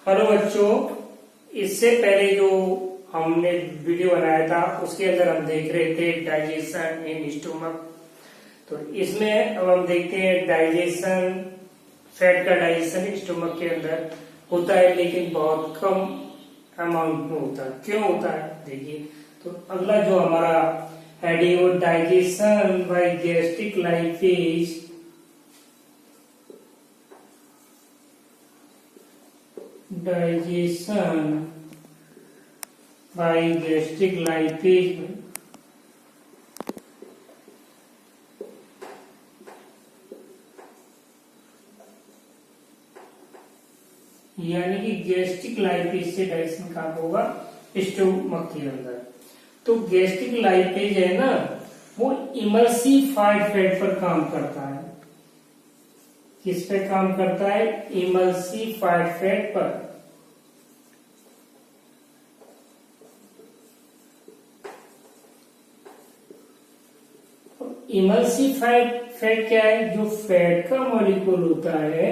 Hello बच्चों, इससे पहले जो हमने वीडियो बनाया था उसके अंदर हम देख रहे थे डाइजेशन इन स्टोमक। तो इसमें अब हम देखते हैं डाइजेशन, फैट का डाइजेशन स्टोमक के अंदर होता है, लेकिन बहुत कम अमाउंट में होता है। क्यों होता है देखिए। तो अगला जो हमारा हेड है वो digestion by gastric lipase. Digestion by gastric lipase में यानी कि गैस्ट्रिक लाइपेज से डाइजेशन कहाँ होगा, स्टोमक के अंदर। तो गैस्ट्रिक लाइपेज है ना, वो इमल्सिफाइड फैट पर काम करता है। किस पे काम करता है? इमल्सिफाइड फैट पर। इमल्सिफाइड फैट क्या है? जो फैट का मॉलिक्यूल होता है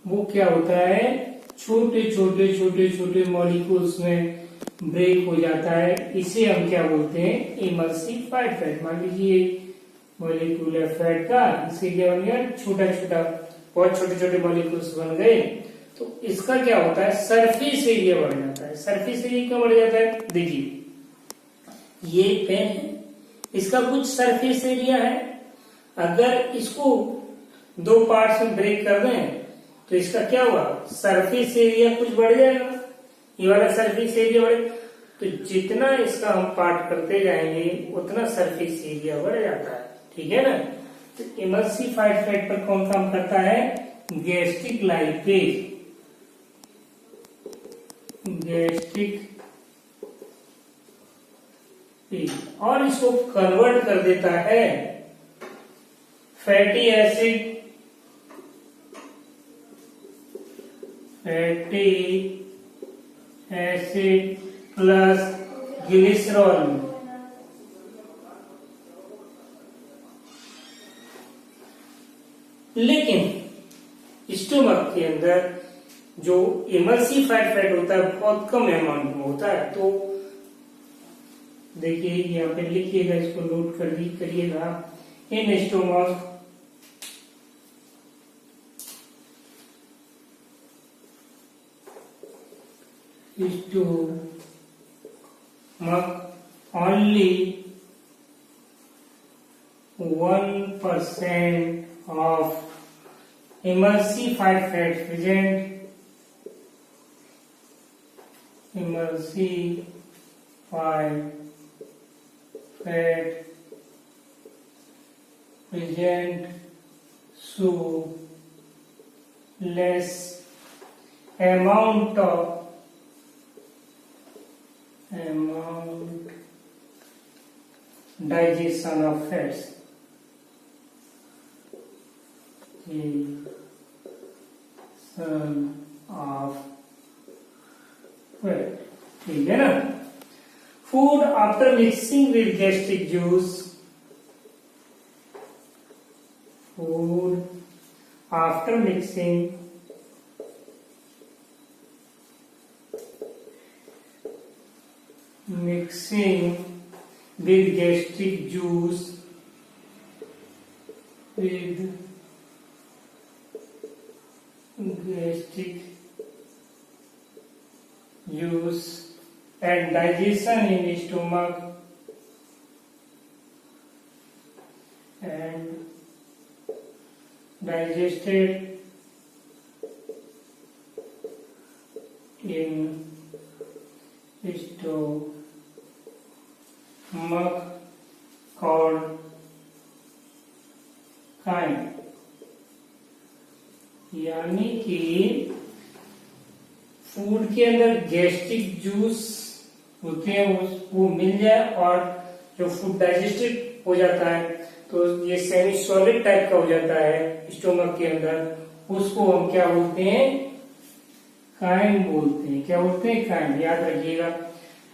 वो क्या होता है, छोटे छोटे छोटे छोटे मॉलिक्यूल्स में ब्रेक हो जाता है। इसे हम क्या बोलते हैं? Emulsified fat. मान लीजिए मॉलिक्यूल है फैट का, इसके क्या बन गया? छोटा छोटा, बहुत छोटे छोटे मॉलिक्यूल्स बन गए। तो इसका क्या होता है? सरफेस एरिया बढ़ जाता है। सरफेस एरिया क्यों बढ़ जाता है? देखिए, ये पेन है, इसका कुछ सरफेस एरिया है। अगर इसको दो पार्ट्स में ब्रेक कर दें तो इसका क्या हुआ? सरफेस एरिया कुछ बढ़ जाएगा। ये वाला सरफेस एरिया बढ़े, तो जितना इसका हम पार्ट करते जाएंगे उतना सरफेस एरिया बढ़ जाता है। ठीक है ना। तो इमल्सिफाइड फैट पर कौन काम करता है? Gastric lipase. गैस्ट्रिक, और इसको कन्वर्ट कर देता है fatty acid, fatty acid plus glycerol में। लेकिन स्टोमक के अंदर जो इमल्सिफाइड फैट होता है बहुत कम अमाउंट में होता है। तो देखिए यहाँ पे लिखिएगा, इसको नोट करिएगा। In stomach only 1% of emulsified fat present. Emulsified fat present, so less amount digestion of fats. Digestion of fat. ठीक है ना। Food after mixing with gastric juice. Food after mixing with gastric juice, with gastric juice and digestion in stomach and digested in stomach called chyme। यानी कि food के अंदर gastric juice होते हैं वो मिल जाए और जो फूड डाइजेस्टेड हो जाता है, तो ये सेमी सॉलिड टाइप का हो जाता है स्टोमक के अंदर, उसको हम क्या बोलते हैं? काइम बोलते हैं। क्या बोलते हैं? काइम। याद रखिएगा।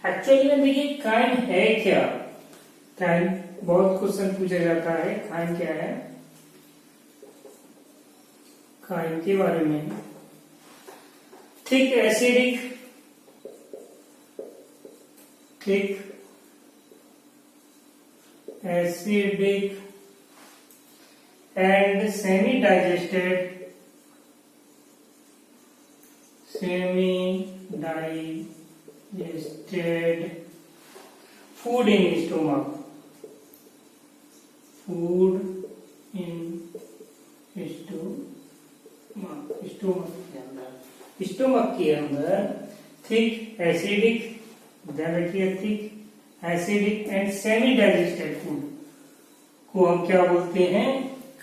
एक्चुअली में देखिए काइम है क्या? काइम बहुत क्वेश्चन पूछा जाता है, काइम क्या है? काइम के बारे में। Thick acidic and semi digested food in stomach stomach के अंदर थिक एसिडिक, ध्यान रखिए, thick acidic and semi digested food को हम क्या बोलते हैं?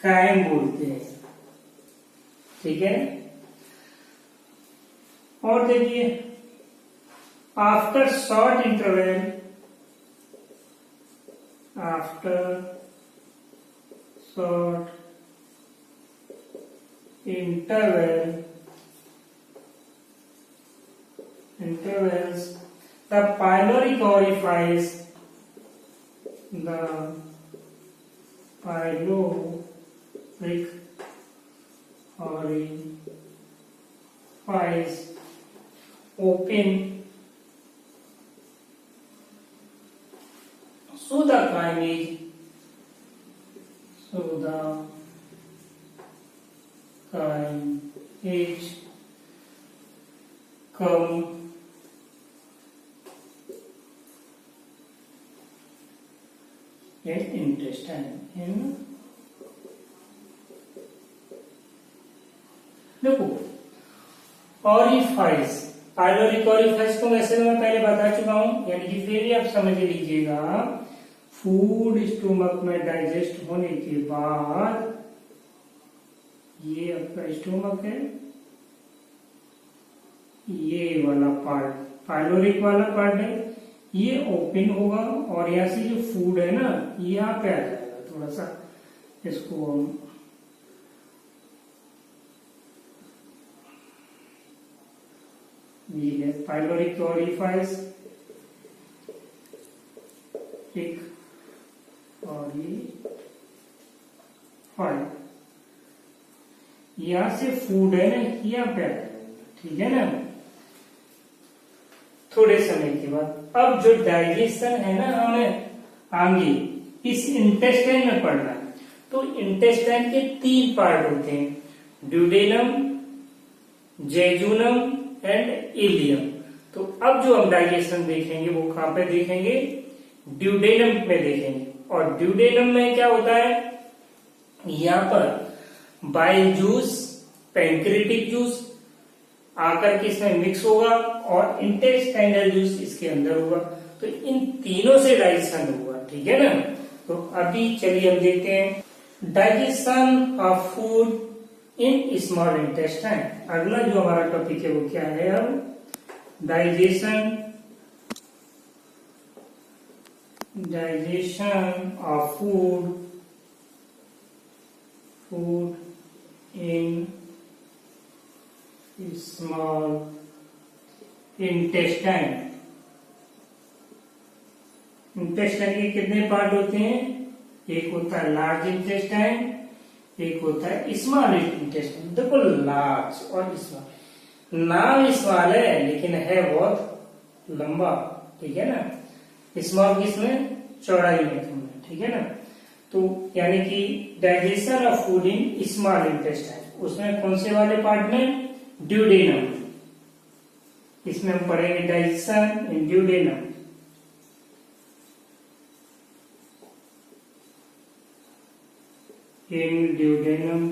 काइम बोलते हैं। ठीक है। और देखिए, after short interval intervals, the pyloric orifice open, so the chyme is come in intestine। देखो, ऑरिफाइस, पाइलोरिक ऑरिफाइस को वैसे मैं पहले बता चुका हूं, यानी कि फिर भी आप समझ लीजिएगा। फूड स्टोमक में डाइजेस्ट होने के बाद ये आपका स्टोमक है, ये वाला पार्ट पाइलोरिक वाला पार्ट है, ये ओपन होगा और यहाँ से जो फूड है ना यहाँ पे आ जाएगा। थोड़ा सा इसको हम ये है पाइलोरिक ऑरिफाइस, एक और ये फाइव, यहां से फूड है ना यहाँ पे आ जाएगा। ठीक है ना। थोड़े समय के बाद अब जो डाइजेशन है ना, हमें आगे इस इंटेस्टाइन में पढ़ना है। तो इंटेस्टाइन के 3 पार्ट होते हैं, ड्यूडेनम, जेजुनम एंड इलियम। तो अब जो हम डाइजेशन देखेंगे वो कहां पे देखेंगे? ड्यूडेनम में देखेंगे। और ड्यूडेनम में क्या होता है? यहाँ पर बाइल जूस, पैंक्रेटिक जूस आकर के इसमें मिक्स होगा और इंटेस्टाइनल जूस इसके अंदर होगा। तो इन तीनों से डाइजेशन होगा। ठीक है ना। तो अभी चलिए हम देखते हैं digestion of food in small intestine. अगला जो हमारा टॉपिक है वो क्या है? अब digestion of food in small intestine. Intestine के कितने पार्ट होते हैं? एक होता है लार्ज इंटेस्टाइन, एक होता है स्मॉल इंटेस्टाइन। देखो, लार्ज और स्मॉल, नाम स्मॉल है लेकिन है बहुत लंबा। ठीक है ना। स्मॉल किसमें? चौड़ाई में कम है। ठीक है ना। तो यानी कि digestion of food in small intestine, उसमें कौन से वाले पार्ट में? ड्यूडेनम। इसमें हम पढ़ेंगे digestion in duodenum. In duodenum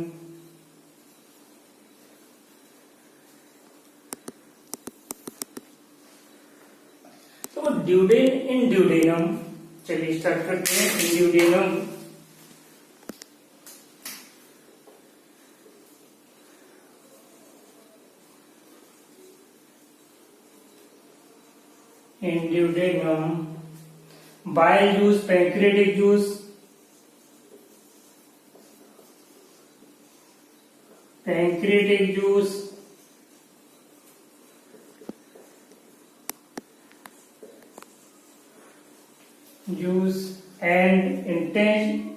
तो इन ड्यूडेनम, चलिए स्टार्ट करते हैं। In duodenum bile juice, pancreatic juice, and intestine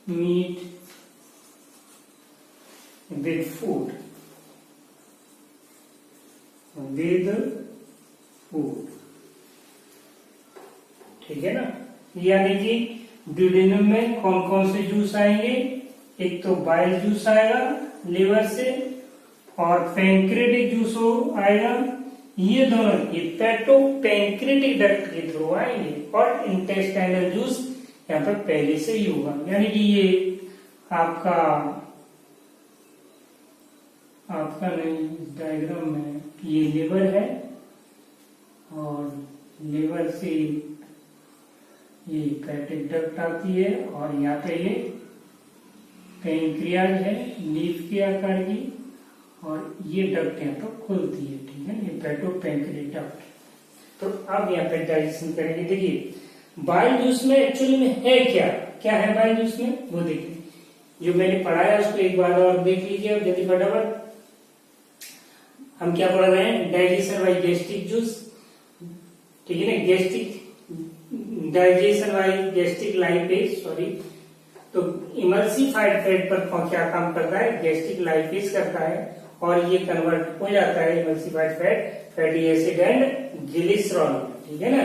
meat with food, ठीक है ना। यानी कि ड्यूडेनम में कौन कौन से जूस आएंगे, एक तो बाइल जूस आएगा लिवर से और पैंक्रेटिक जूस आएगा, ये दोनों हेपेटो पैंक्रेटिक डक्ट के थ्रू आएंगे और इंटेस्टाइनल जूस यहाँ पर पहले से ही होगा। यानी कि ये आपका नहीं, डायग्राम में ये लिवर है और लिवर से ये हेपेटिक डक्ट आती है और यहाँ पे ये पैंक्रियाज है लीफ के आकार की और ये डक्ट यहाँ पर खुलती है, ठीक है, हेपेटो पैंक्रियाटिक डक्ट। तो अब यहाँ पे डाइजेशन करेंगे। देखिए बाइल जूस में एक्चुअली में है क्या है बाइल जूस में, वो देखिए जो मैंने पढ़ाया उसको एक बार और देख लीजिए अब जल्दी फटाफट। हम क्या पढ़ रहे हैं, डाइजेशन बाई गैस्ट्रिक जूस, ठीक है ना, digestion by gastric lipase, sorry. तो इमल्सिफाइड फैट पर क्या काम करता है, गैस्ट्रिक लाइपेज करता है और ये कन्वर्ट हो जाता है emulsified fat, fatty acid and glycerol, ठीक है ना।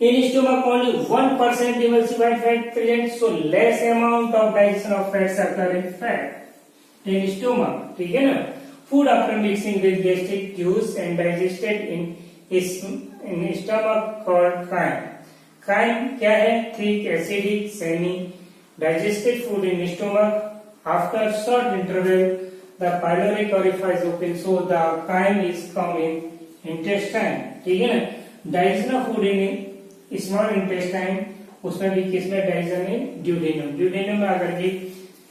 In stomach only 1% emulsified fat present, so less amount of digestion of fats occur in fat in stomach, ठीक है ना। Food after mixing with gastric juice and digested in stomach called chyme. Chyme क्या है, thick acidic semi digested food in stomach. After short interval, the pyloric orifice opens, so the chyme is come in intestine, ठीक है ना। Digestion of food in small intestine, उसमें भी किसमें digestion में duodenum में आकर के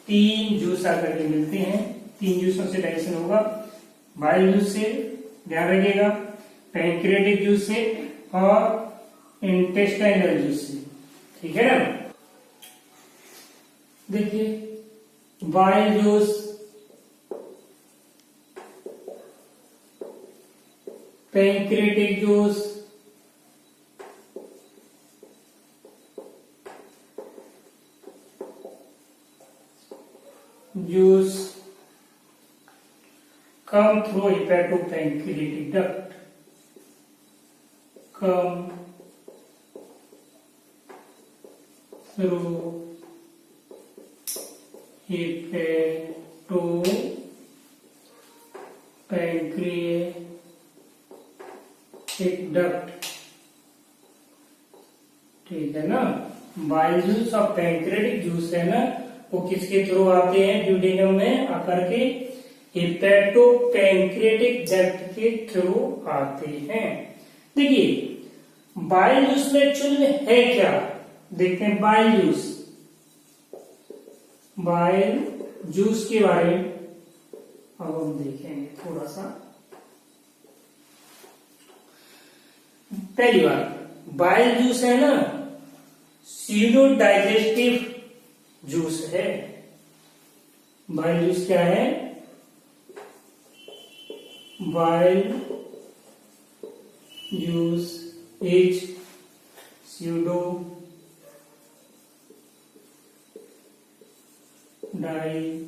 3 जूस आकर के मिलते हैं, 3 जूसों से डाइजेशन होगा, बाइल जूस से, ध्यान रखिएगा, पैंक्रियाटिक जूस से और इंटेस्टाइनल जूस से, ठीक है ना। देखिए bile juice, pancreatic juice, juice come through hepatopancreatic duct, come through hepatopancreatic duct, ठीक है ना। बाइल जूस और पैंक्रियाटिक जूस है ना, वो किसके थ्रू आते हैं, ड्यूडेनम में आकर के हेपेटो पैंक्रियाटिक डक्ट के थ्रू आते हैं। देखिए बाइल जूस में एक्चुअली में है क्या, देखते हैं बाइल जूस के बारे में अब हम देखेंगे थोड़ा सा। पहली बात, बाइल जूस है ना सीडो डाइजेस्टिव जूस है। बाइल जूस क्या है, bile juice is pseudo digestive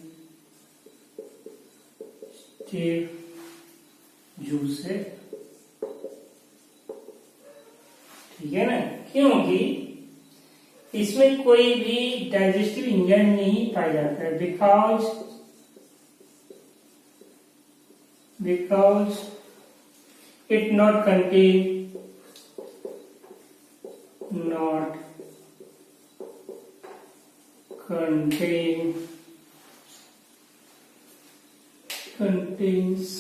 juice है, ठीक है ना, क्योंकि इसमें कोई भी डाइजेस्टिव एंजाइम नहीं पाया जाता है, because it not contains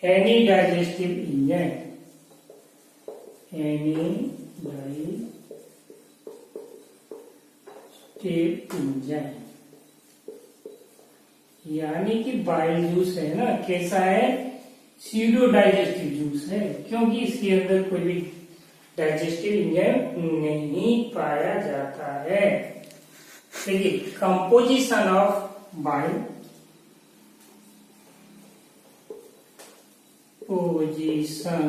any digestive enzyme, यानी कि बाइल जूस है ना कैसा है, सीडो डाइजेस्टिव जूस है, क्योंकि इसके अंदर कोई भी डाइजेस्टिव एंजाइम नहीं पाया जाता है। देखिए composition of bile, position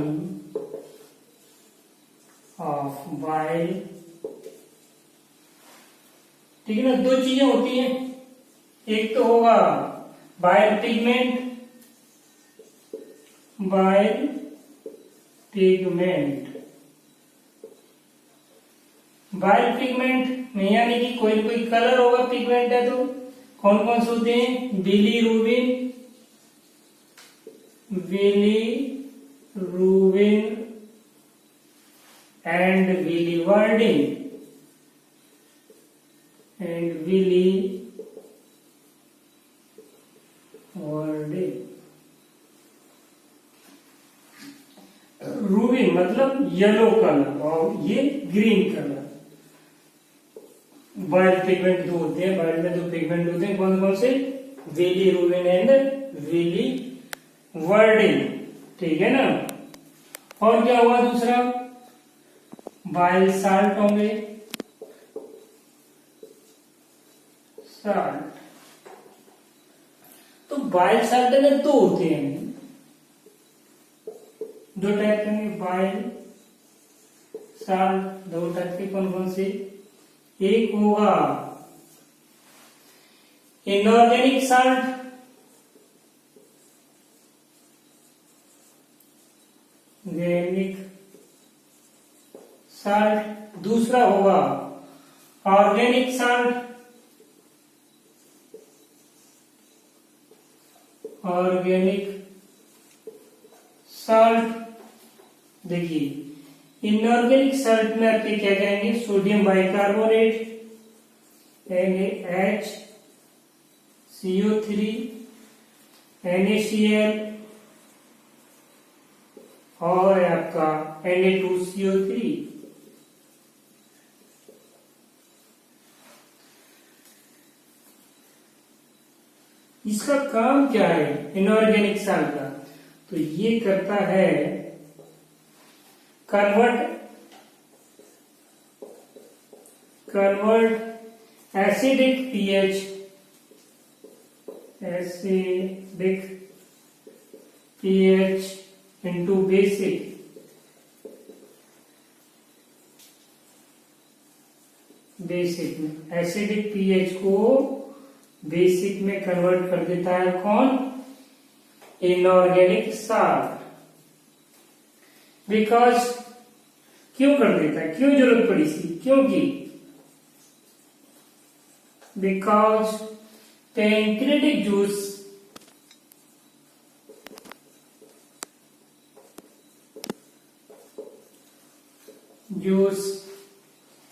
of bile, ठीक है ना। दो चीजें होती हैं, एक तो होगा bile pigment, bile pigment, bile pigment में यानी कि कोई ना कोई कलर होगा, पिगमेंट है तो कौन कौन से होते हैं, bilirubin, bilirubin and biliverdin and biliverdin. Rubin मतलब येलो कलर और ये ग्रीन कलर। बाइल पिगमेंट दो होते हैं, बाइल में दो पिगमेंट होते हैं, कौन कौन से, बिलीरुबिन एंड बिलीवर्डिन, ठीक है ना। और क्या हुआ दूसरा, बाइल साल्ट होंगे, साल्ट। तो बाइल साल्ट में दो होते हैं, दो टाइप के बाइल साल्ट, दो टाइप के कौन कौन से, एक होगा इनऑर्गेनिक साल्ट, ऑर्गेनिक साल्ट, दूसरा होगा ऑर्गेनिक साल्ट, ऑर्गेनिक साल्ट। देखिए इनऑर्गेनिक साल्ट में आपके क्या कहेंगे, सोडियम बाइकार्बोनेट NaHCO3 NaCl और आपका Na2CO3। इसका काम क्या है इनऑर्गेनिक साल्ट का, तो ये करता है convert acidic pH into basic, में एसिडिक pH को बेसिक में कन्वर्ट कर देता है कौन, इनऑर्गेनिक साल्ट। बिकॉज क्यों कर देता है, क्यों जरूरत पड़ी इसकी, क्योंकि because pancreatic juice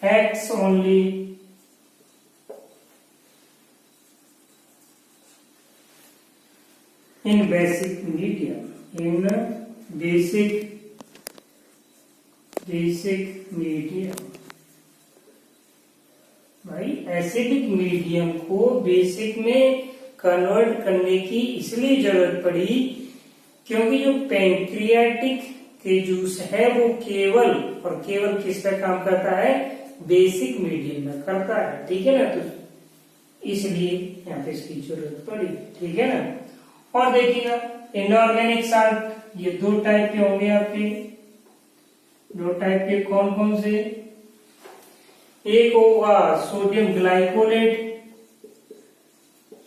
acts only in basic medium, basic medium। भाई एसिडिक मीडियम को बेसिक में कन्वर्ट करने की इसलिए जरूरत पड़ी क्योंकि जो पैंक्रियाटिक के जूस है वो केवल और केवल किस पे काम करता है, बेसिक मीडियम में करता है, ठीक है ना। तो इसलिए यहाँ पे इसकी जरूरत पड़ी, ठीक है ना। और देखिएगा इनऑर्गेनिक साल्ट ये दो टाइप के होंगे आपके, दो टाइप के कौन कौन से, एक होगा सोडियम ग्लाइकोलेट,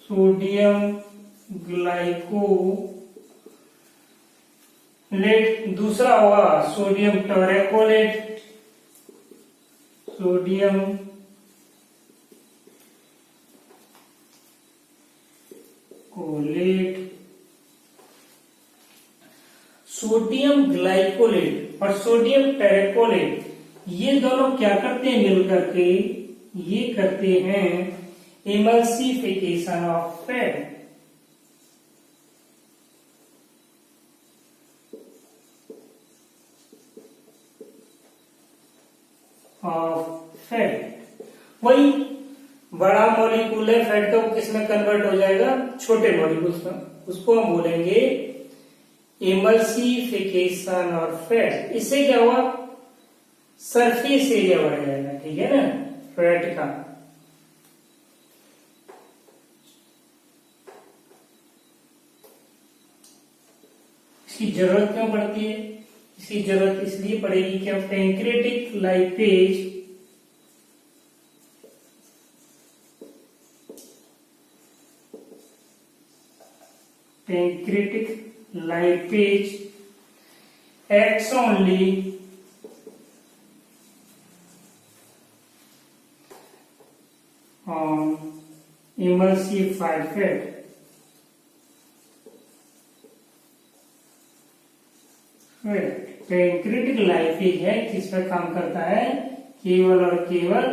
सोडियम ग्लाइकोलेट, दूसरा होगा sodium taurocholate, sodium cholate. Sodium glycolate और सोडियम टेरेकोलेट ये दोनों क्या करते हैं मिलकर के, ये करते हैं इमल्सिफिकेशन ऑफ फैट, वही बड़ा मॉलिक्यूल है फैट का, वो किसमें कन्वर्ट हो जाएगा, छोटे मॉलिक्यूल्स में, उसको हम बोलेंगे इमल्सिफिकेशन ऑफ फैट। इससे क्या हुआ, सरफेस एरिया बढ़ जाएगा, ठीक है ना, फैट का। इसकी जरूरत क्यों पड़ती है, इसकी जरूरत इसलिए पड़ेगी कि pancreatic lipase acts only on emulsified fat. Pancreatic lipase है किस पर काम करता है, केवल और केवल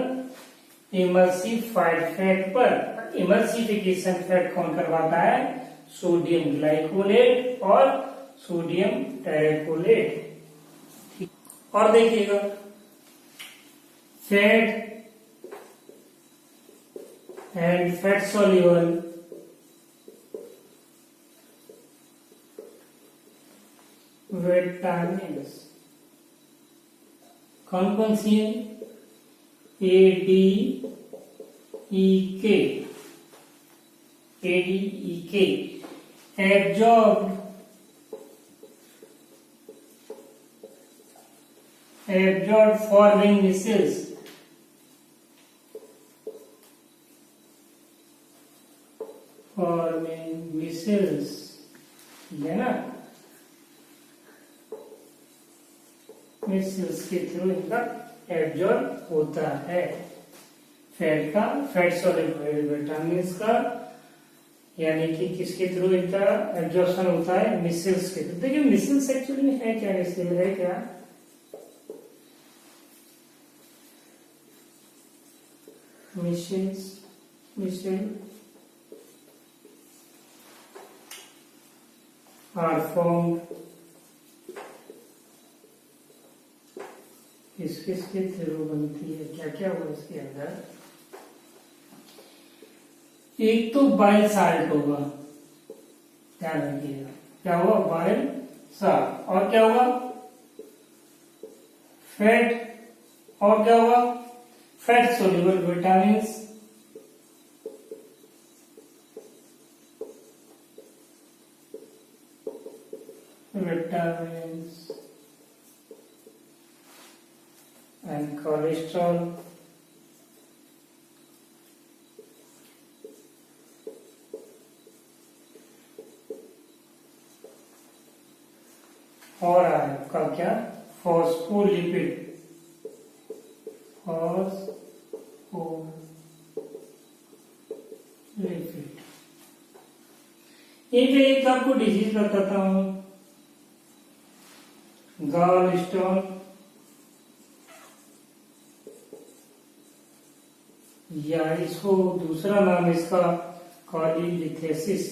इमल्सिफाइड फैट पर। इमल्सिफिकेशन फैट कौन करवाता है, सोडियम ग्लाइकोलेट और सोडियम टेरेकोलेट। और देखिएगा fat and fat soluble vitamins कौन कौन सी है, ए डी ई के, absorbed forming miscels, है ना, मिसल्स के थ्रू इनका एब्जॉर्ब होता है फैट का, फैट सॉल्युबल विटामिन्स का, यानी कि किसके थ्रू इनका एब्जॉर्प्शन होता है, मिसल्स के थ्रू। देखिए मिसल्स एक्चुअली में है क्या, मिसल है क्या, मिसल आर फॉर्म्ड किसके थ्रू बनती है, क्या क्या हुआ इसके अंदर, एक तो बाइल साल्ट होगा, ध्यान रखिएगा, क्या हुआ, बाइल साल्ट, और क्या हुआ, फैट, और क्या हुआ, fat soluble vitamins, and cholesterol, और आपका क्या, फॉस्फोलिपिड, एक आपको डिजीज बताता हूं, गॉल स्टोन, या इसको दूसरा नाम इसका कॉलीलिथेसिस,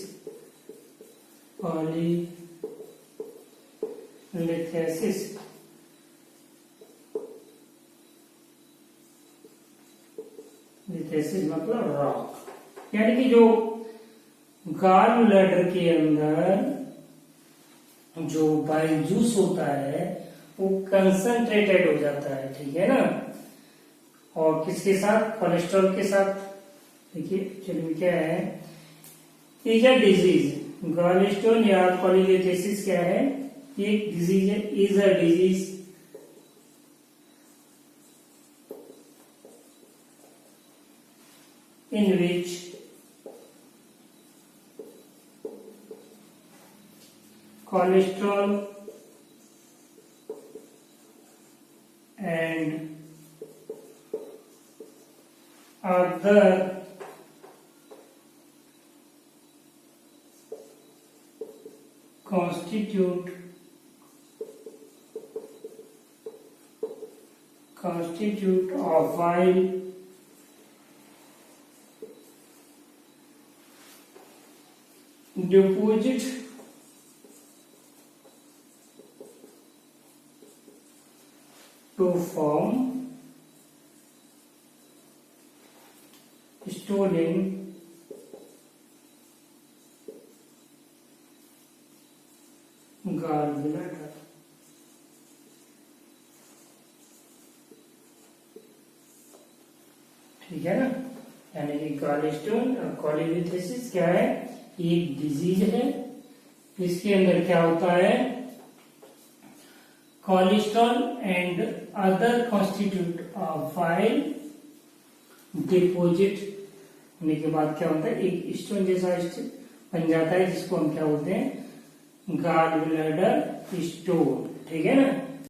लिथेसिस मतलब रॉक, यानी कि जो गॉल ब्लैडर के अंदर जो बाइल जूस होता है वो कंसंट्रेटेड हो जाता है, ठीक है ना, और किसके साथ, कोलेस्ट्रॉल के साथ। देखिए चलिए क्या है, इज अ डिजीज, गॉलस्टोन या कॉलीलिथेसिस क्या है, एक डिजीज है, is a disease in which cholesterol and other constitute of bile deposit to form stolen gallbladder। ठीक है ना, यानी कि गॉलस्टोन और कॉलीलिथेसिस क्या है, एक डिजीज है, इसके अंदर क्या होता है, cholesterol and other constitute of file deposit होने के बाद क्या होता है, एक स्टोन जैसा बन जाता है जिसको हम क्या बोलते हैं, गॉल ब्लैडर स्टोन। ठीक है ना।